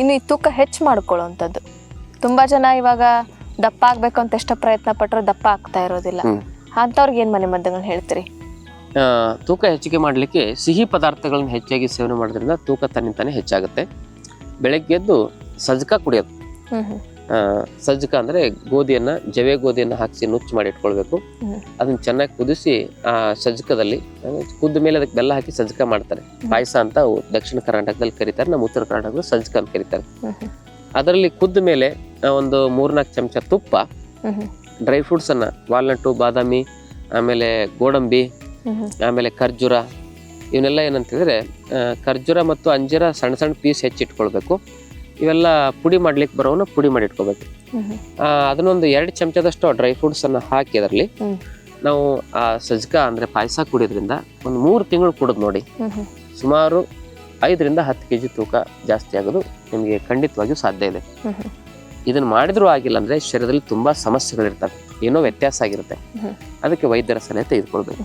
ಇನ್ನು ಈ ತೂಕ ಹೆಚ್ಚು ಮಾಡ್ಕೊಳ್ಳುವಂಥದ್ದು. ತುಂಬ ಜನ ಇವಾಗ ದಪ್ಪ ಆಗಬೇಕು ಅಂತ ಎಷ್ಟು ಪ್ರಯತ್ನ ಪಟ್ಟರು ದಪ್ಪ ಆಗ್ತಾ ಇರೋದಿಲ್ಲ. ಅಂಥವ್ರಿಗೆ ಏನು ಮನೆ ಮದ್ದುಗಳನ್ನ ಹೇಳ್ತೀರಿ? ತೂಕ ಹೆಚ್ಚಿಗೆ ಮಾಡಲಿಕ್ಕೆ ಸಿಹಿ ಪದಾರ್ಥಗಳನ್ನ ಹೆಚ್ಚಾಗಿ ಸೇವನೆ ಮಾಡೋದ್ರಿಂದ ತೂಕ ತನ್ನಿಂತಾನೆ ಹೆಚ್ಚಾಗುತ್ತೆ. ಬೆಳಗ್ಗೆ ಎದ್ದು ಸಜ್ಜಕ ಕುಡಿಯೋದು. ಸಜ್ಜಕ ಅಂದರೆ ಗೋಧಿಯನ್ನು, ಜವೆ ಗೋಧಿಯನ್ನು ಹಾಕಿಸಿ ನುಚ್ಚು ಮಾಡಿ ಇಟ್ಕೊಳ್ಬೇಕು. ಅದನ್ನ ಚೆನ್ನಾಗಿ ಕುದಿಸಿ ಆ ಸಜ್ಜಕದಲ್ಲಿ ಕುದ್ದ ಮೇಲೆ ಅದಕ್ಕೆ ಬೆಲ್ಲ ಹಾಕಿ ಸಜ್ಜಕ ಮಾಡ್ತಾರೆ. ಪಾಯಸ ಅಂತ ದಕ್ಷಿಣ ಕರ್ನಾಟಕದಲ್ಲಿ ಕರೀತಾರೆ, ನಮ್ಮ ಉತ್ತರ ಕರ್ನಾಟಕದಲ್ಲಿ ಸಜ್ಜಕ ಅಂತ ಕರೀತಾರೆ. ಅದರಲ್ಲಿ ಕುದ್ದ ಮೇಲೆ ಒಂದು 3-4 ಚಮಚ ತುಪ್ಪ, ಡ್ರೈ ಫ್ರೂಟ್ಸ್ ಅನ್ನ, ವಾಲ್ನಟ್ಟು, ಬಾದಾಮಿ, ಆಮೇಲೆ ಗೋಡಂಬಿ, ಆಮೇಲೆ ಖರ್ಜೂರ, ಇವನ್ನೆಲ್ಲ ಏನಂತ ಹೇಳಿದ್ರೆ ಖರ್ಜೂರ ಮತ್ತು ಅಂಜೀರ ಸಣ್ಣ ಸಣ್ಣ ಪೀಸ್ ಹೆಚ್ಚಿಟ್ಕೊಳ್ಬೇಕು. ಇವೆಲ್ಲ ಪುಡಿ ಮಾಡ್ಲಿಕ್ಕೆ ಬರೋವನ್ನ ಪುಡಿ ಮಾಡಿ ಇಟ್ಕೋಬೇಕು. ಅದನ್ನೊಂದು 2 ಚಮಚದಷ್ಟು ಡ್ರೈ ಫ್ರೂಟ್ಸ್ ಅನ್ನ ಹಾಕಿ ಅದರಲ್ಲಿ ನಾವು ಆ ಸಜ್ಜಕ ಅಂದ್ರೆ ಪಾಯಸ ಕುಡಿಯೋದ್ರಿಂದ ಒಂದು 3 ತಿಂಗಳು ಕುಡಿದ್ ನೋಡಿ, ಸುಮಾರು 5-10 kg ತೂಕ ಜಾಸ್ತಿ ಆಗೋದು ನಿಮಗೆ ಖಂಡಿತವಾಗಿಯೂ ಸಾಧ್ಯ ಇದೆ. ಇದನ್ನ ಮಾಡಿದ್ರೂ ಆಗಿಲ್ಲ ಅಂದ್ರೆ ಶರೀರದಲ್ಲಿ ತುಂಬಾ ಸಮಸ್ಯೆಗಳಿರ್ತವೆ, ಏನೋ ವ್ಯತ್ಯಾಸ ಆಗಿರುತ್ತೆ. ಅದಕ್ಕೆ ವೈದ್ಯರ ಸಲಹೆ ತೆಗೆದುಕೊಳ್ಬೇಕು.